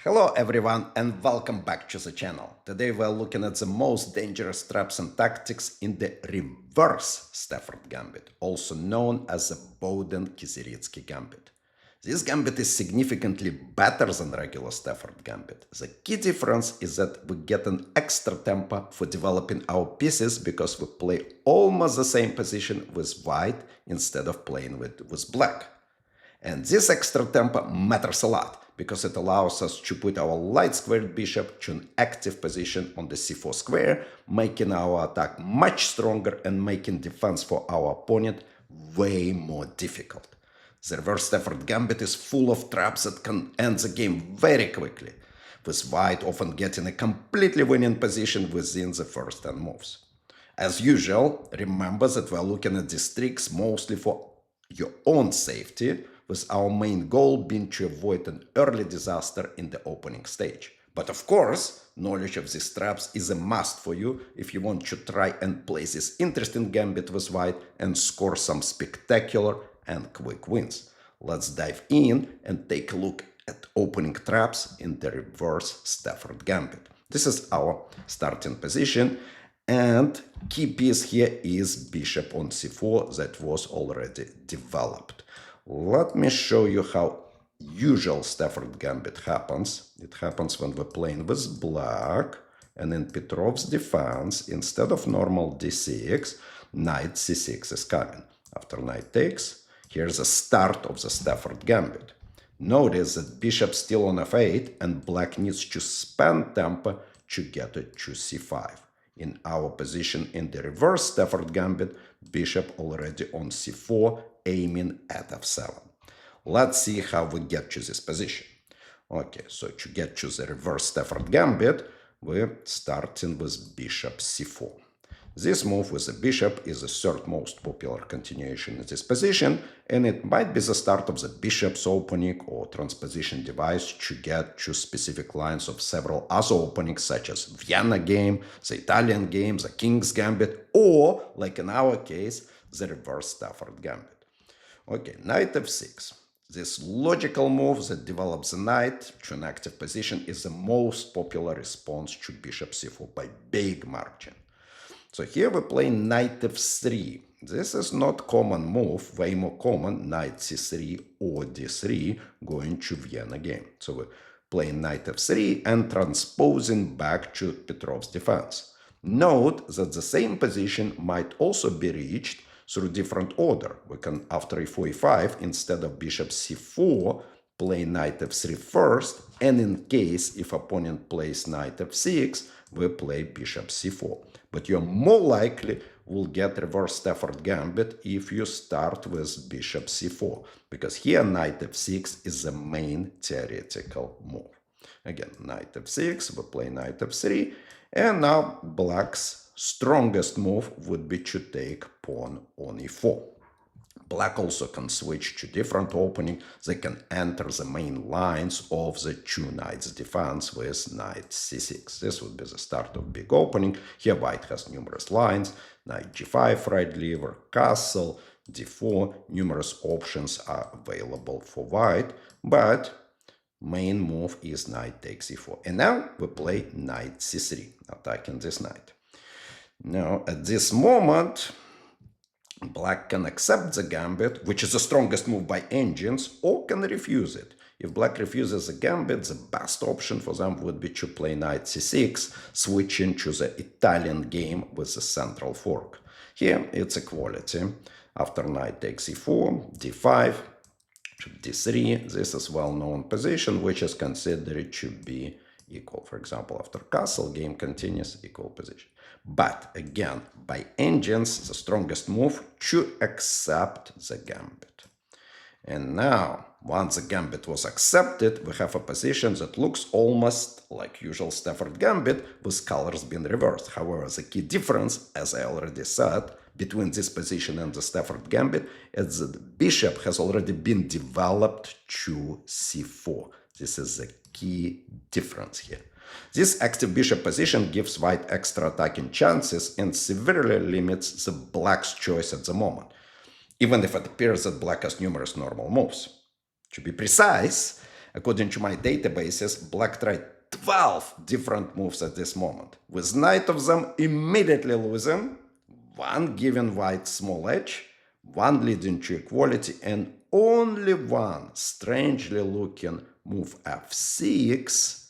Hello everyone and welcome back to the channel. Today we're looking at the most dangerous traps and tactics in the Reverse Stafford Gambit, also known as the Boden-Kieseritzky Gambit. This gambit is significantly better than regular Stafford Gambit. The key difference is that we get an extra tempo for developing our pieces because we play almost the same position with white instead of playing with black. And this extra tempo matters a lot because it allows us to put our light squared bishop to an active position on the c4 square, making our attack much stronger and making defense for our opponent way more difficult. The Reverse Stafford Gambit is full of traps that can end the game very quickly, with white often getting a completely winning position within the first 10 moves. As usual, remember that we're looking at these tricks mostly for your own safety, with our main goal being to avoid an early disaster in the opening stage. But of course, knowledge of these traps is a must for you if you want to try and play this interesting gambit with white and score some spectacular and quick wins. Let's dive in and take a look at opening traps in the Reverse Stafford Gambit. This is our starting position, and key piece here is bishop on c4 that was already developed. Let me show you how usual Stafford Gambit happens. It happens when we're playing with black, and in Petrov's defense, instead of normal d6, knight c6 is coming. After knight takes, here's the start of the Stafford Gambit. Notice that bishop's still on f8, and black needs to spend tempo to get it to c5. In our position in the Reverse Stafford Gambit, bishop already on c4, aiming at f7. Let's see how we get to this position. Okay, so to get to the Reverse Stafford Gambit, we're starting with bishop c4. This move with the bishop is the third most popular continuation in this position, and it might be the start of the bishop's opening or transposition device to get to specific lines of several other openings such as Vienna game, the Italian game, the King's Gambit, or, like in our case, the Reverse Stafford Gambit. Okay, knight f6. This logical move that develops the knight to an active position is the most popular response to bishop c4 by big margin. So here we play knight f3. This is not common move, way more common, knight c3 or d3 going to Vienna game. So we play knight f3 and transposing back to Petrov's defense. Note that the same position might also be reached through different order. We can, after e4, e5, instead of bishop c4, play knight f3 first, and in case if opponent plays knight f6, we play bishop c4. But you're more likely will get Reverse Stafford Gambit if you start with bishop c4, because here knight f6 is the main theoretical move. Again, knight f6, we play knight f3, and now black's strongest move would be to take pawn on e4. Black also can switch to different opening. They can enter the main lines of the two knights defense with knight c6. This would be the start of big opening. Here white has numerous lines. Knight g5, right lever, castle, d4. Numerous options are available for white, but main move is knight takes e4. And now we play knight c3, attacking this knight. Now, at this moment, black can accept the gambit, which is the strongest move by engines, or can refuse it. If black refuses the gambit, the best option for them would be to play knight c6, switching to the Italian game with the central fork. Here, it's equality. After knight takes e4, d5, d3, this is well-known position, which is considered to be equal. For example, after castle, game continues, equal position. But again, by engines, the strongest move to accept the gambit. And now, once the gambit was accepted, we have a position that looks almost like usual Stafford Gambit with colors being reversed. However, the key difference, as I already said, between this position and the Stafford Gambit is that the bishop has already been developed to c4. This is the key difference here. This active bishop position gives white extra attacking chances and severely limits the black's choice at the moment, even if it appears that black has numerous normal moves. To be precise, According to my databases, black tried 12 different moves at this moment, with 9 of them immediately losing, one giving white small edge, one leading to equality, and only one strangely looking move f6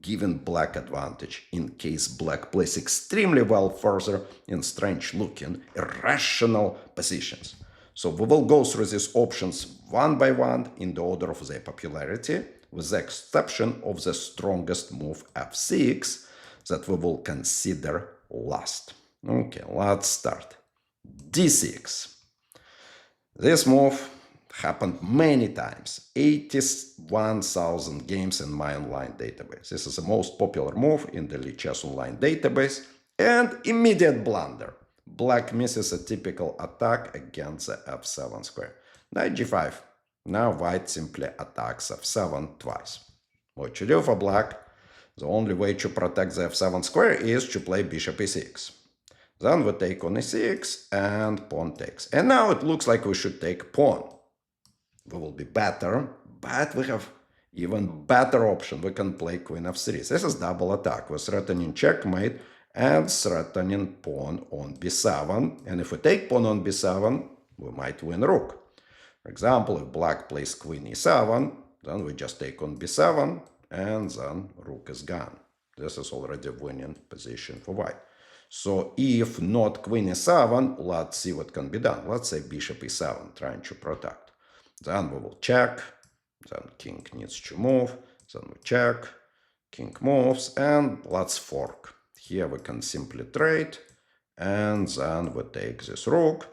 giving black advantage in case black plays extremely well further in strange looking irrational positions. So we will go through these options one by one in the order of their popularity, with the exception of the strongest move f6 that we will consider last. Okay, let's start. d6. This move happened many times, 81,000 games in my online database. This is the most popular move in the Lee Chess Online database, and immediate blunder. Black misses a typical attack against the f7 square. Knight g5. Now white simply attacks f7 twice. What to do for black? The only way to protect the f7 square is to play bishop e6. Then we take on e6 and pawn takes. And now it looks like we should take pawn. We will be better, but we have even better option. We can play queen f3. This is double attack. We're threatening checkmate and threatening pawn on b7. And if we take pawn on b7, we might win rook. For example, if black plays queen e7, then we just take on b7, and then rook is gone. This is already a winning position for white. So if not queen e7, let's see what can be done. Let's say bishop e7, trying to protect. Then we will check, then king needs to move, then we check, king moves, and let's fork. Here we can simply trade, and then we take this rook.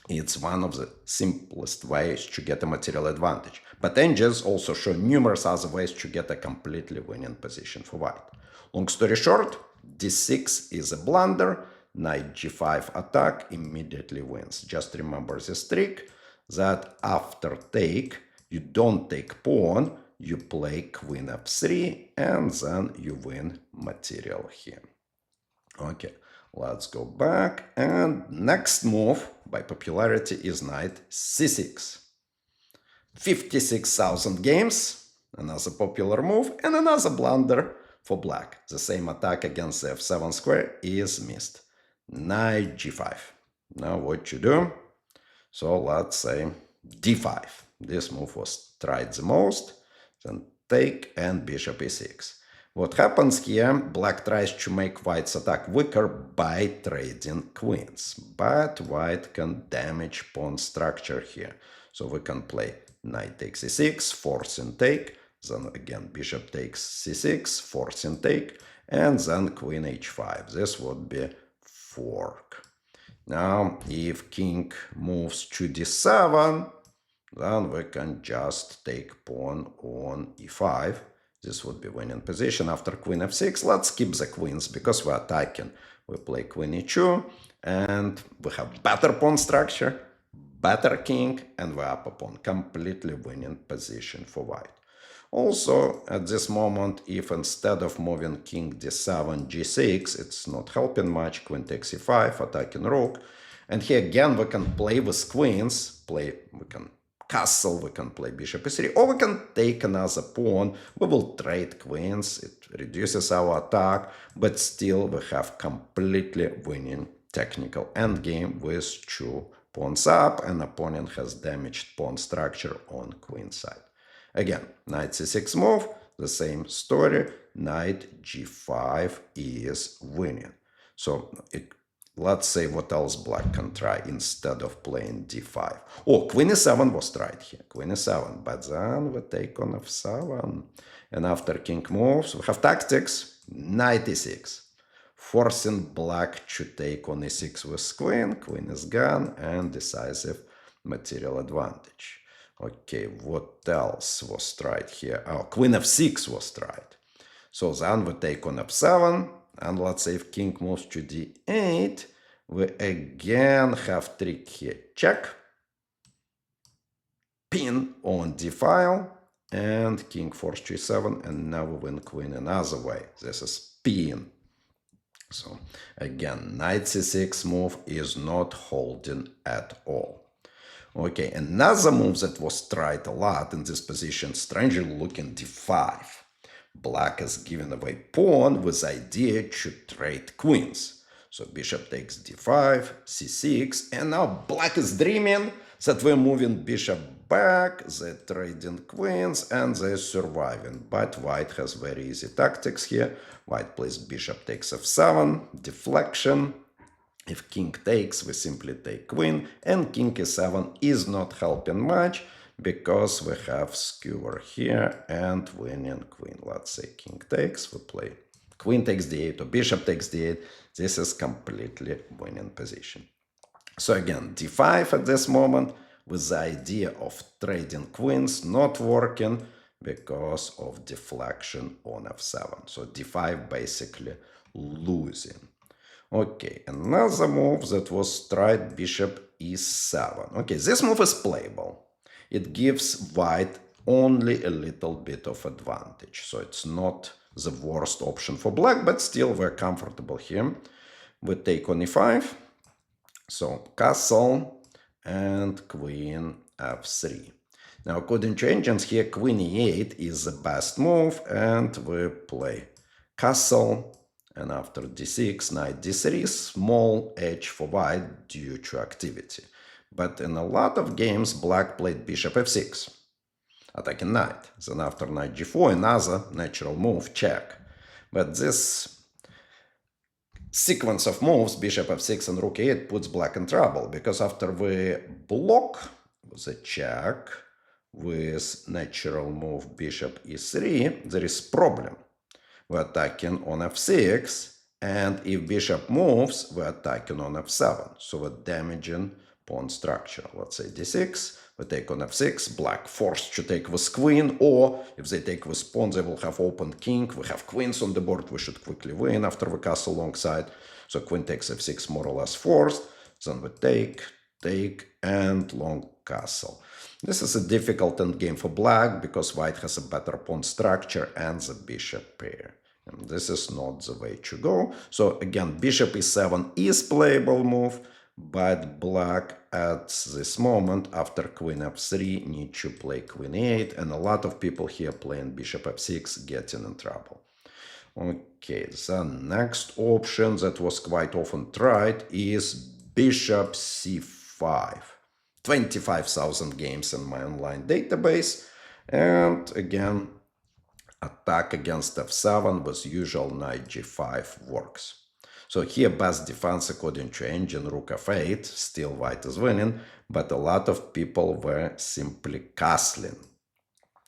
It's one of the simplest ways to get a material advantage. But engines also show numerous other ways to get a completely winning position for white. Long story short, d6 is a blunder, knight g5 attack immediately wins. Just remember this trick, that after take, you don't take pawn, you play queen f3, and then you win material here. Okay, let's go back, and next move by popularity is knight c6. 56,000 games, another popular move, and another blunder for black. The same attack against the f7 square is missed. Knight g5. Now what you do? So let's say d5. This move was tried the most. Then take and bishop e6. What happens here? Black tries to make white's attack weaker by trading queens. But white can damage pawn structure here. So we can play knight takes e6, forcing take. Then again bishop takes c6, forcing take. And then queen h5. This would be fork. Now, if king moves to d7, then we can just take pawn on e5. This would be winning position. After queen f6, let's keep the queens because we're attacking. We play queen e2, and we have better pawn structure, better king, and we're up a pawn. Completely winning position for white. Also, at this moment, if instead of moving king d7, g6, it's not helping much, queen takes e5, attacking rook. And here again, we can play with queens, we can castle, we can play bishop e3, or we can take another pawn. We will trade queens, it reduces our attack, but still we have completely winning technical endgame with 2 pawns up, and opponent has damaged pawn structure on queen side. Again, knight c6 move, the same story, knight g5 is winning. So let's say what else black can try instead of playing d5. Oh, queen e7 was tried here, queen e7, but then we take on f7. And after king moves, we have tactics, knight e6, forcing black to take on e6 with queen is gone, and decisive material advantage. Okay, what else was tried here? Oh, queen f6 was tried. So then we take on f7, and let's say if king moves to d8, we again have trick here. Check, pin on d-file, and king force to e7, and now we win queen another way. This is pin. So again, knight c6 move is not holding at all. Okay, another move that was tried a lot in this position, strangely looking d5. Black is giving away pawn with idea to trade queens. So bishop takes d5, c6, and now black is dreaming that we're moving bishop back, they're trading queens, and they're surviving. But white has very easy tactics here. White plays bishop takes f7, deflection. If king takes, we simply take queen, and king e7 is not helping much because we have skewer here and winning queen. Let's say king takes, we play queen takes d8 or bishop takes d8. This is completely winning position. So again, d5 at this moment with the idea of trading queens not working because of deflection on f7. So d5 basically losing. Okay, another move that was tried, bishop e7. Okay, this move is playable. It gives white only a little bit of advantage. So it's not the worst option for black, but still we're comfortable here. We take on e5. So castle and queen f3. Now, according to engines here, queen e8 is the best move, and we play castle. And after d6, knight d3, small edge for white due to activity. But in a lot of games, black played bishop f6, attacking knight. Then after knight g4, another natural move, check. But this sequence of moves, bishop f6 and rook e8, puts black in trouble, because after we block with a check, with natural move bishop e3, there is problem. We're attacking on f6, and if bishop moves, we're attacking on f7. So we're damaging pawn structure. Let's say d6, we take on f6, black forced to take with queen, or if they take with pawn, they will have open king. We have queens on the board, we should quickly win after we castle alongside. So queen takes f6 more or less forced, then we take, and long castle. This is a difficult endgame for black because white has a better pawn structure and the bishop pair. And this is not the way to go. So again, bishop e7 is playable move, but black at this moment, after queen f3, need to play queen e8, and a lot of people here playing bishop f6 getting in trouble. Okay, the next option that was quite often tried is bishop c5. 25,000 games in my online database, and again, attack against f7 with usual knight g5 works. So here best defense according to engine, rook f8, still white is winning, but a lot of people were simply castling.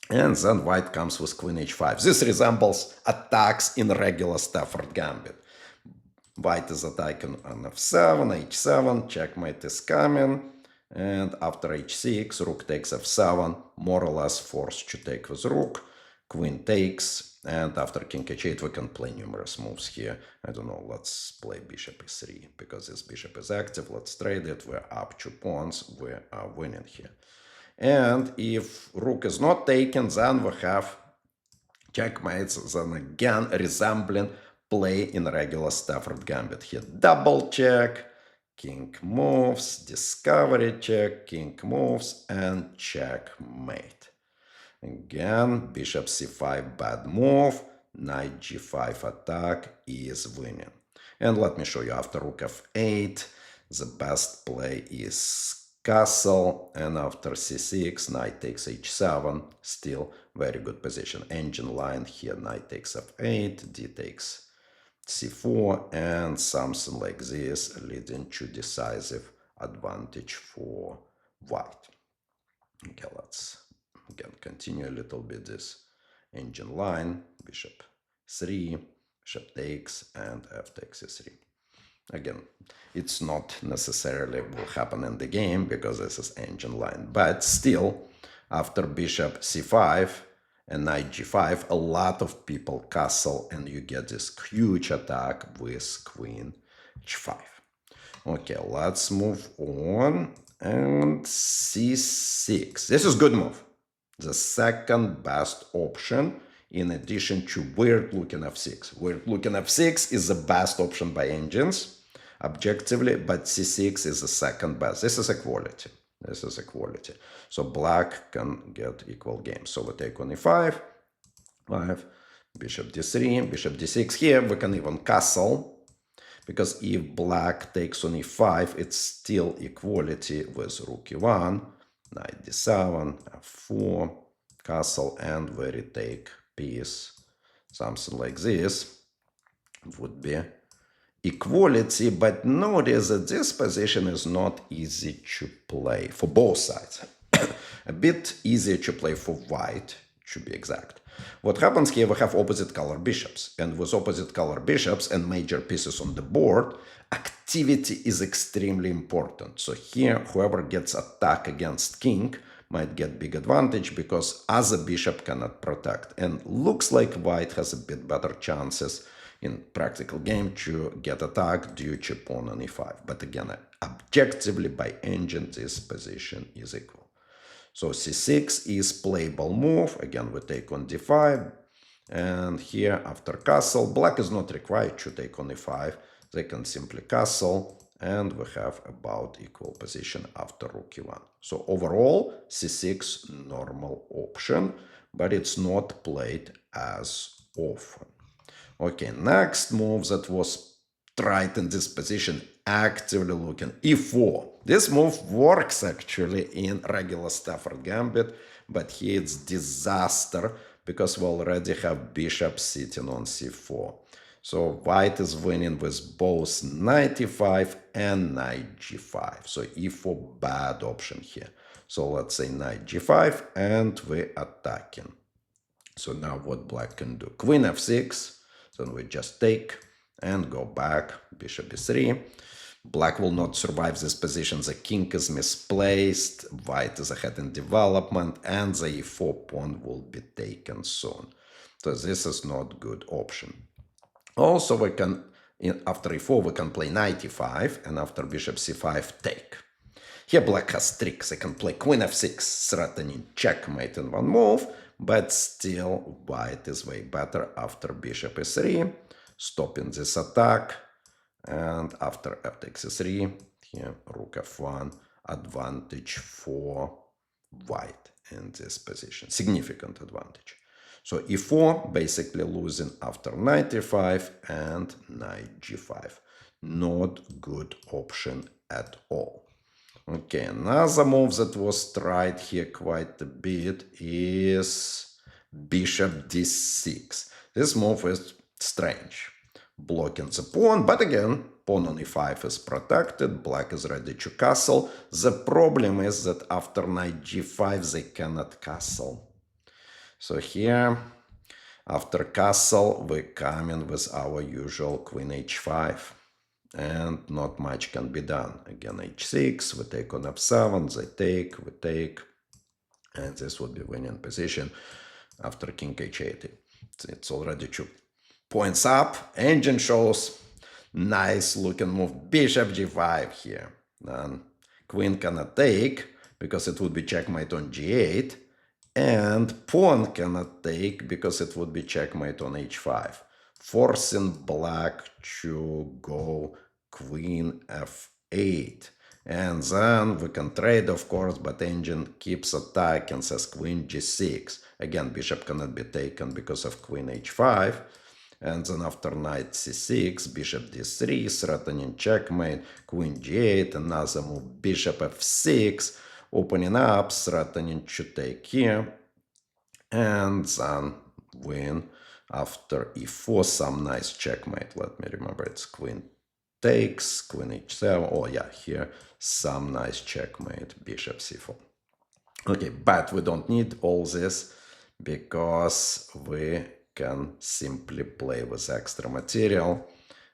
And then white comes with queen h5. This resembles attacks in regular Stafford Gambit. White is attacking on f7, h7, checkmate is coming, and after h6, rook takes f7, more or less forced to take with rook, queen takes, and after king h8 we can play numerous moves here. I don't know, let's play bishop e3, because this bishop is active, let's trade it, we're up 2 pawns, we are winning here. And if rook is not taken, then we have checkmates, then again resembling play in regular Stafford Gambit. Here double check, king moves, discovery check, king moves, and checkmate. Again, bishop c5 bad move, knight g5 attack is winning. And let me show you, after rook f8, the best play is castle, and after c6, knight takes h7, still very good position. Engine line here, knight takes f8, d takes c4, and something like this leading to decisive advantage for white. Okay, let's again continue a little bit this engine line, bishop 3, bishop takes, and f takes e3. Again, it's not necessarily will happen in the game because this is engine line, but still, after bishop c5 and knight g5, a lot of people castle, and you get this huge attack with queen h5. Okay, let's move on, and c6. This is good move. The second best option, in addition to weird looking f6. Weird looking f6 is the best option by engines, objectively, but c6 is the second best. This is equality. This is equality. So black can get equal game. So we take on e5, 5, bishop d3, bishop d6. Here we can even castle, because if black takes on e5, it's still equality with rook e1, knight d7, f4, castle, and we retake piece. Something like this would be equality, but notice that this position is not easy to play for both sides. A bit easier to play for white, to be exact. What happens here, we have opposite color bishops, and with opposite color bishops and major pieces on the board, activity is extremely important. So here, whoever gets attack against king might get big advantage because other bishop cannot protect, and looks like white has a bit better chances in practical game to get attacked due to pawn on e5. But again, objectively by engine, this position is equal. So c6 is playable move. Again, we take on d5. And here, after castle, black is not required to take on e5. They can simply castle, and we have about equal position after rook e1. So overall, c6 normal option, but it's not played as often. Okay, next move that was tried in this position, actively looking, e4. This move works actually in regular Stafford Gambit, but here it's disaster because we already have bishop sitting on c4. So white is winning with both knight e5 and knight g5. So e4 bad option here. So let's say knight g5 and we're attacking. So now what black can do? Queen f6. Then we just take and go back, bishop e3. Black will not survive this position. The king is misplaced, white is ahead in development, and the e4 pawn will be taken soon. So this is not good option. Also, we can, after e4, we can play knight e5, and after bishop c5, take. Here black has tricks. They can play queen f6, threatening checkmate in one move, but still white is way better after bishop e3, stopping this attack, and after f takes e3, here rook f1, advantage for white in this position, significant advantage. So e4 basically losing after knight e5 and knight g5. Not good option at all. Okay, another move that was tried here quite a bit is bishop d6. This move is strange, blocking the pawn, but again, pawn on e5 is protected, black is ready to castle. The problem is that after knight g5 they cannot castle. So here, after castle, we come in with our usual queen h5. And not much can be done. Again, h6, we take on f7, they take, we take, and this would be winning position after king h8. It's already 2 points up. Engine shows nice looking move, bishop g5 here. Then queen cannot take because it would be checkmate on g8, and pawn cannot take because it would be checkmate on h5. Forcing black to go queen f8. And then we can trade, of course, but engine keeps attacking, says queen g6. Again, bishop cannot be taken because of queen h5. And then after knight c6, bishop d3, threatening checkmate, queen g8, another move, bishop f6, opening up, threatening to take here. And then win. After e4, some nice checkmate. Let me remember, it's queen takes, queen h7. Oh yeah, here some nice checkmate, bishop c4. Okay, but we don't need all this because we can simply play with extra material.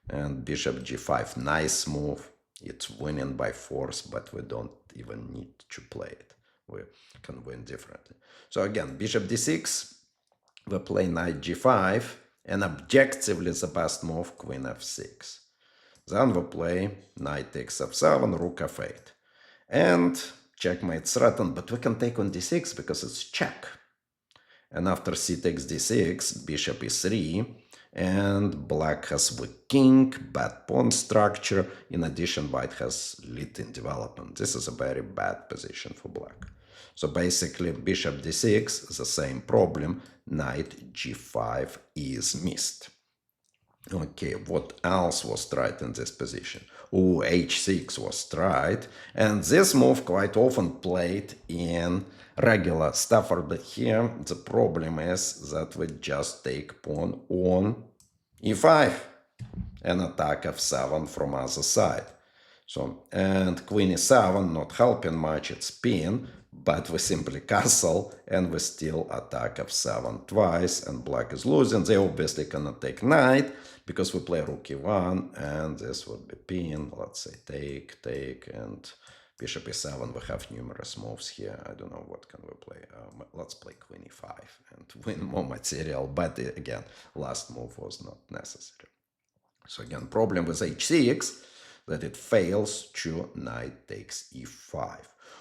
And bishop g5, nice move. It's winning by force, but we don't even need to play it. We can win differently. So again, bishop d6. We play knight g5, and objectively the best move, queen f6. Then we play knight takes f7, rook f8. And checkmate threatened, but we can take on d6 because it's check. And after c takes d6, bishop e3, and black has the king, bad pawn structure. In addition, white has lead in development. This is a very bad position for black. So basically, bishop d6, the same problem, knight g5 is missed. Okay, what else was tried in this position? Oh, h6 was tried, and this move quite often played in regular Stafford, but here the problem is that we just take pawn on e5 and attack f7 from other side. So, and queen e7 not helping much, it's pin, but we simply castle and we still attack f7 twice, and black is losing. They obviously cannot take knight because we play rook e1, and this would be pin. Let's say take, and bishop e7. We have numerous moves here. I don't know what can we play. Let's play queen e5 and win more material, but again, last move was not necessary. So again, problem with h6 that it fails to knight takes e5.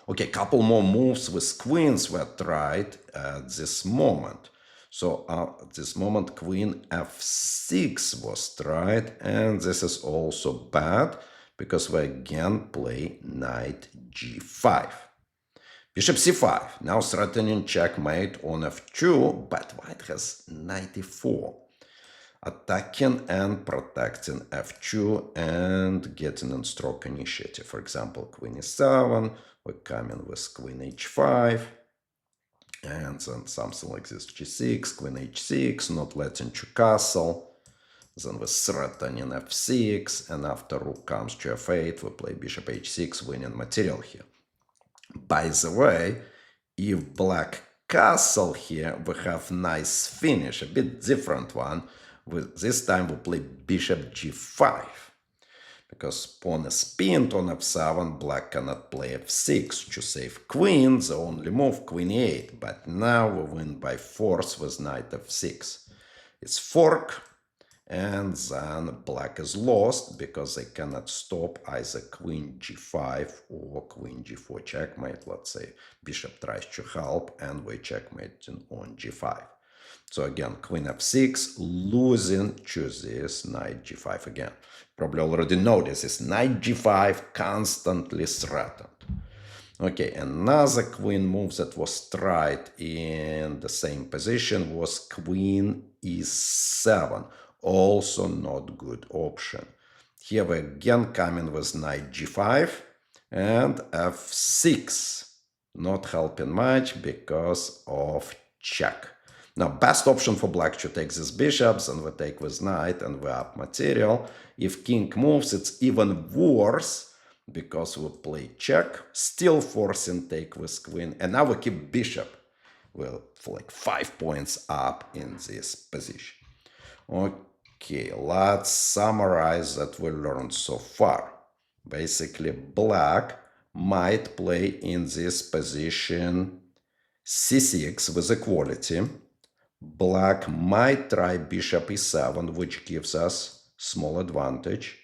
Okay, couple more moves with queens were tried at this moment. So at this moment, queen f6 was tried, and this is also bad because we again play knight g5. Bishop c5, now threatening checkmate on f2, but white has knight e4. Attacking and protecting f2 and getting in stroke initiative. For example, queen e7, we're coming with queen h5, and then something like this, g6, queen h6, not letting to castle. Then we're threatening f6, and after rook comes to f8, we play bishop h6, winning material here. By the way, if black castle here, we have nice finish, a bit different one. With this time we play bishop g5, because pawn is pinned on f7, black cannot play f6 to save queen, the only move queen e8, but now we win by force with knight f6. It's fork, and then black is lost because they cannot stop either queen g5 or queen g4 checkmate. Let's say bishop tries to help and we checkmate on g5. So again, queen f6, losing to this knight g5 again. Probably already noticed this knight g5 constantly threatened. Okay, another queen move that was tried in the same position was queen e7. Also not good option. Here we again coming with knight g5 and f6. Not helping much because of check. Now, best option for black to take these bishops, and we take with knight and we up material. If king moves, it's even worse because we play check, still forcing take with queen, and now we keep bishop. Well, for like 5 points up in this position. Okay, let's summarize that we learned so far. Basically, black might play in this position c6 with equality. Black might try bishop e7, which gives us small advantage.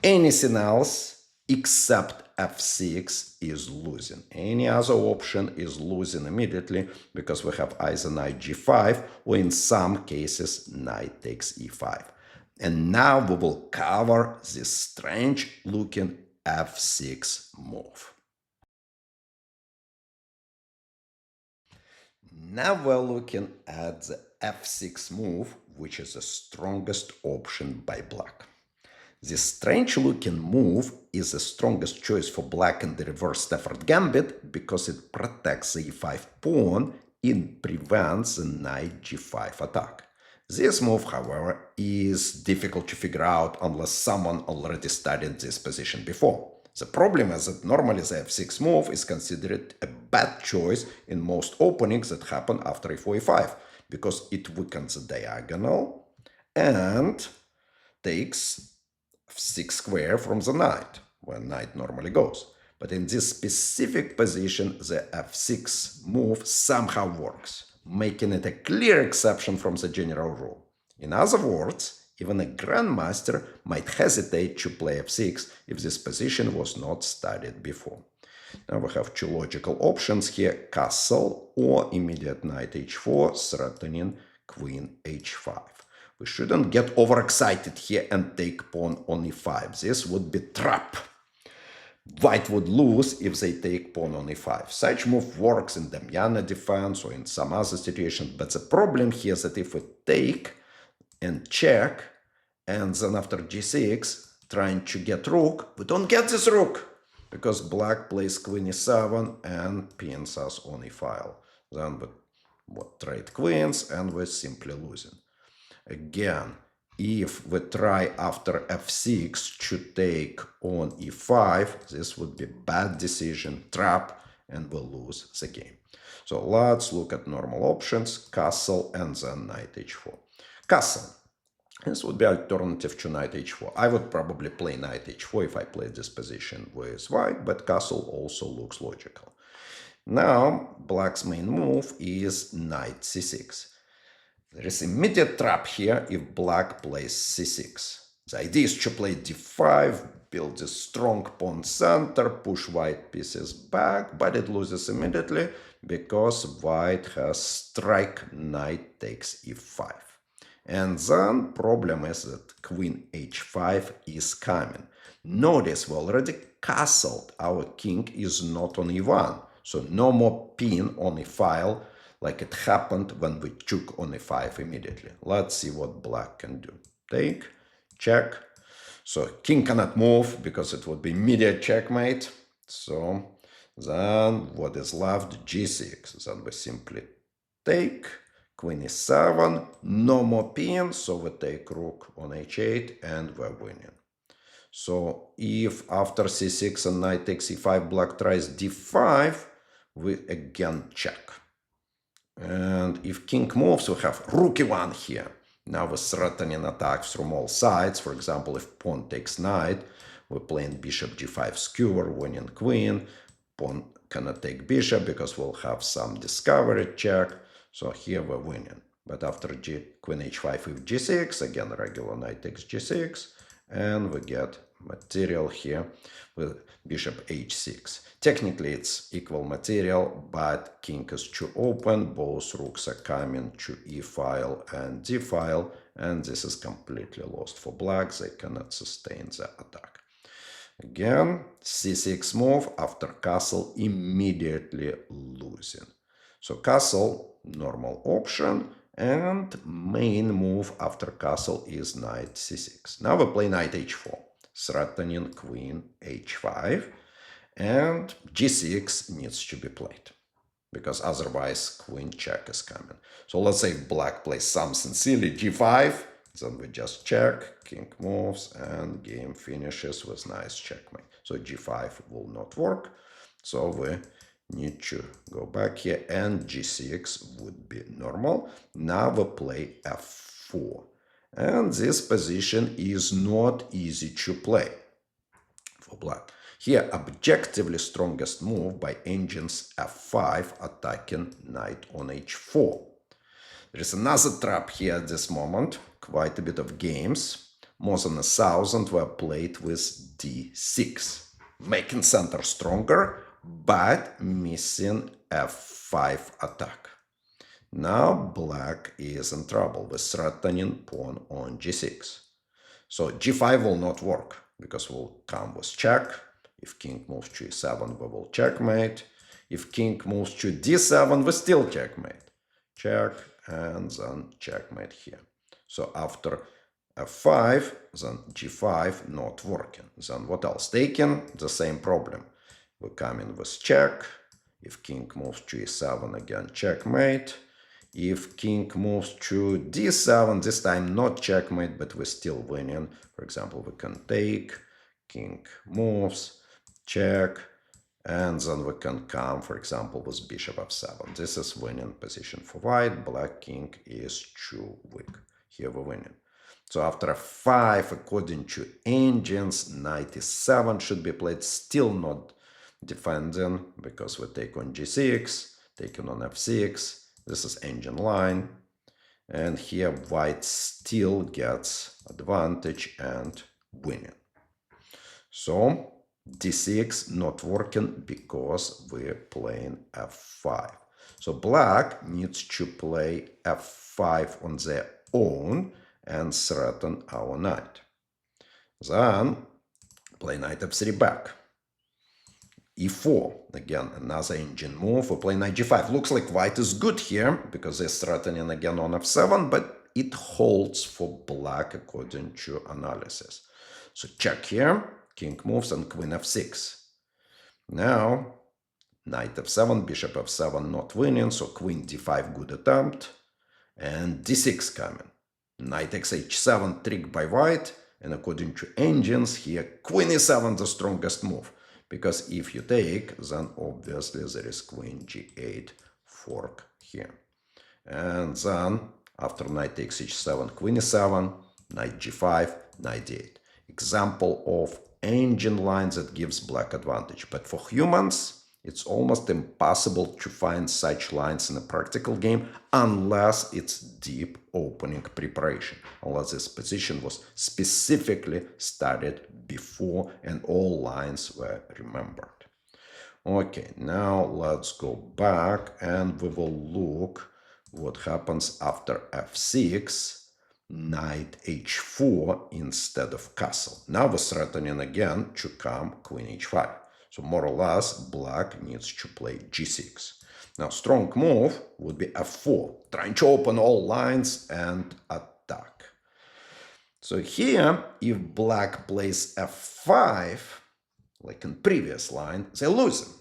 Anything else except f6 is losing. Any other option is losing immediately because we have either knight g5 or in some cases knight takes e5. And now we will cover this strange looking f6 move. Now we're looking at the f6 move, which is the strongest option by black. This strange looking move is the strongest choice for black in the reverse Stafford Gambit because it protects the e5 pawn and prevents the knight g5 attack. This move, however, is difficult to figure out unless someone already studied this position before. The problem is that normally the f6 move is considered a bad choice in most openings that happen after e4, e5 because it weakens the diagonal and takes f6 square from the knight, where knight normally goes. But in this specific position, the f6 move somehow works, making it a clear exception from the general rule. In other words, even a grandmaster might hesitate to play f6 if this position was not studied before. Now we have two logical options here, castle or immediate knight h4, threatening queen h5. We shouldn't get overexcited here and take pawn on e5. This would be trap. White would lose if they take pawn on e5. Such move works in Damiana defense or in some other situation, but the problem here is that if we take and check, and then after g6, trying to get rook, we don't get this rook, because black plays queen e7 and pins us on e-file. Then we trade queens and we're simply losing. Again, if we try after f6 to take on e5, this would be bad decision, trap, and we'll lose the game. So let's look at normal options, castle, and then knight h4. Castle. This would be alternative to knight h4. I would probably play knight h4 if I played this position with white, but castle also looks logical. Now, black's main move is knight c6. There is immediate trap here if black plays c6. The idea is to play d5, build a strong pawn center, push white pieces back, but it loses immediately because white has strike knight takes e5. And then problem is that queen h5 is coming. Notice we already castled. Our king is not on e1, so no more pin on e-file like it happened when we took on e5 immediately. Let's see what black can do. Take, check. So king cannot move because it would be immediate checkmate. So then what is left? g6. Then we simply take. Queen e7, no more pin, so we take rook on h8 and we're winning. So if after c6 and knight takes e5, black tries d5, we again check. And if king moves, we have rook e1 here. Now we're threatening attacks from all sides. For example, if pawn takes knight, we're playing bishop g5 skewer, winning queen. Pawn cannot take bishop because we'll have some discovery check. So here we're winning. But after queen h5 with g6, again regular knight takes g6, and we get material here with bishop h6. Technically it's equal material, but king is too open, both rooks are coming to e-file and d-file, and this is completely lost for black. They cannot sustain the attack. Again, c6 move after castle, immediately losing. So castle, normal option, and main move after castle is knight c6. Now we play knight h4, threatening queen h5, and g6 needs to be played, because otherwise queen check is coming. So let's say black plays something silly, g5, then we just check, king moves, and game finishes with nice checkmate. So g5 will not work, so we need to go back here, and g6 would be normal. Now we play f4, and this position is not easy to play for black. Here, objectively strongest move by engines f5, attacking knight on h4. There is another trap here at this moment. Quite a bit of games, more than 1,000 were played with d6, making center stronger, but missing f5 attack. Now black is in trouble with threatening pawn on g6. So g5 will not work because we'll come with check. If king moves to e7, we will checkmate. If king moves to d7, we still checkmate. Check, and then checkmate here. So after f5, then g5 not working. Then what else? Taking, the same problem. We come in with check. If king moves to e7, again checkmate. If king moves to d7, this time not checkmate, but we're still winning. For example, we can take, king moves, check, and then we can come, for example, with bishop f7. This is winning position for white. Black king is too weak. Here we're winning. So after f5, according to engines, knight e7 should be played, still not defending, because we take on g6, taking on f6. This is engine line, and here white still gets advantage and winning. So d6 not working because we're playing f5. So black needs to play f5 on their own, and threaten our knight. Then play knight f3 back. e4, again, another engine move. We play knight g5. Looks like white is good here because they're threatening again on f7, but it holds for black according to analysis. So check here, king moves and queen f6. Now, knight f7, bishop f7 not winning, so queen d5, good attempt, and d6 coming. Knight h7 trick by white, and according to engines here, queen e7 the strongest move. Because if you take, then obviously there is queen g8 fork here. And then, after knight takes h7, queen e7, knight g5, knight d8. Example of engine lines that gives black advantage. But for humans, it's almost impossible to find such lines in a practical game unless it's deep opening preparation, unless this position was specifically studied before and all lines were remembered. Okay, now let's go back and we will look what happens after f6, knight h4 instead of castle. Now we're threatening again to come queen h5. So more or less, black needs to play g6. Now, strong move would be f4, trying to open all lines and attack. So here, if black plays f5, like in previous line, they're losing.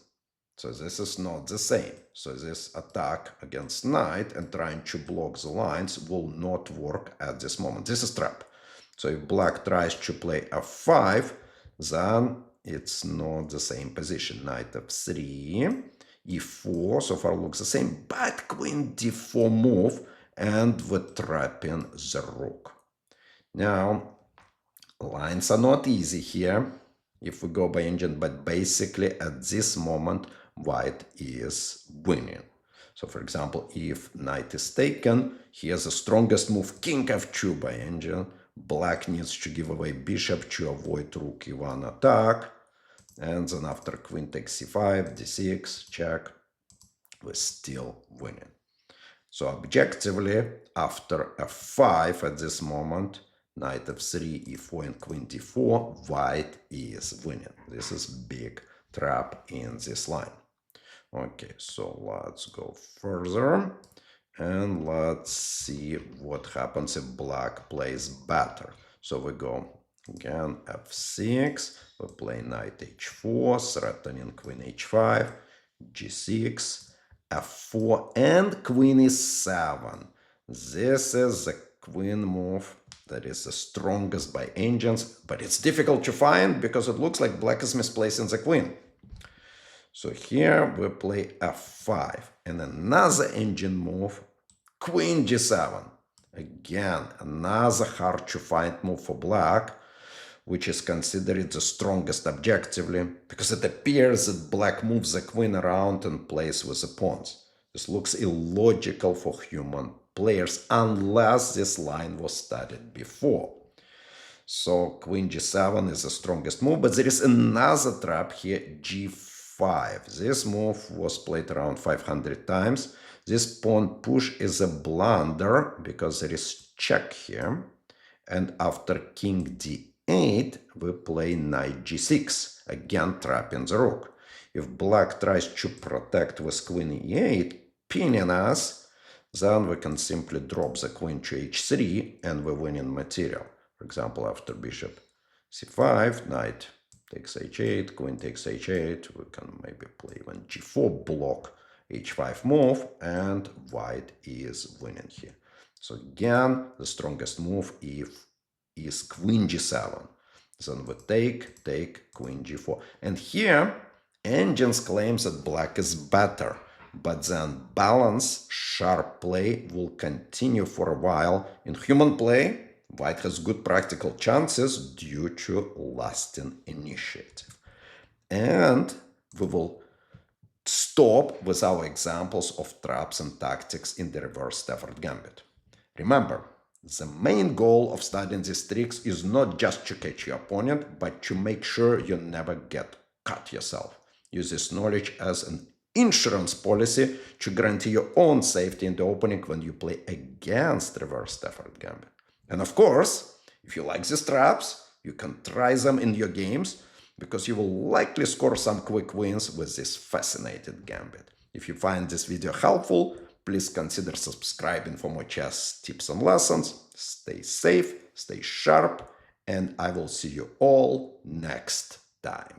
So this is not the same. So this attack against knight and trying to block the lines will not work at this moment. This is trap. So if black tries to play f5, then it's not the same position. Knight f3, e4, so far looks the same, but queen d4 move, and we're trapping the rook. Now, lines are not easy here if we go by engine, but basically at this moment, white is winning. So for example, if knight is taken, here's the strongest move, king f2 by engine. Black needs to give away bishop to avoid rook e1 attack. And then after queen takes c5, d6, check, we're still winning. So objectively, after f5 at this moment, knight f3, e4, and queen d4, white is winning. This is big trap in this line. Okay, so let's go further. And let's see what happens if black plays better. So we go again f6, we play knight h4, threatening queen h5, g6, f4, and queen e7. This is the queen move that is the strongest by engines, but it's difficult to find because it looks like black is misplacing the queen. So here we play f5, and another engine move, queen g7. Again, another hard to find move for black, which is considered the strongest objectively, because it appears that black moves the queen around and plays with the pawns. This looks illogical for human players unless this line was studied before. So queen g7 is the strongest move, but there is another trap here, g5. This move was played around 500 times. This pawn push is a blunder because there is check here. And after king d8, we play knight g6, again trapping the rook. If black tries to protect with queen e8, pinning us, then we can simply drop the queen to h3 and we're winning material. For example, after bishop c5, knight takes h8, queen takes h8, we can maybe play even g4, block h5 move, and white is winning here. So again, the strongest move is queen g7. Then we take queen g4. And here, engines claims that black is better, but then balance, sharp play will continue for a while. In human play, white has good practical chances due to lasting initiative. And we will stop with our examples of traps and tactics in the Reverse Stafford Gambit. Remember, the main goal of studying these tricks is not just to catch your opponent, but to make sure you never get cut yourself. Use this knowledge as an insurance policy to guarantee your own safety in the opening when you play against Reverse Stafford Gambit. And of course, if you like these traps, you can try them in your games because you will likely score some quick wins with this fascinating gambit. If you find this video helpful, please consider subscribing for more chess tips and lessons. Stay safe, stay sharp, and I will see you all next time.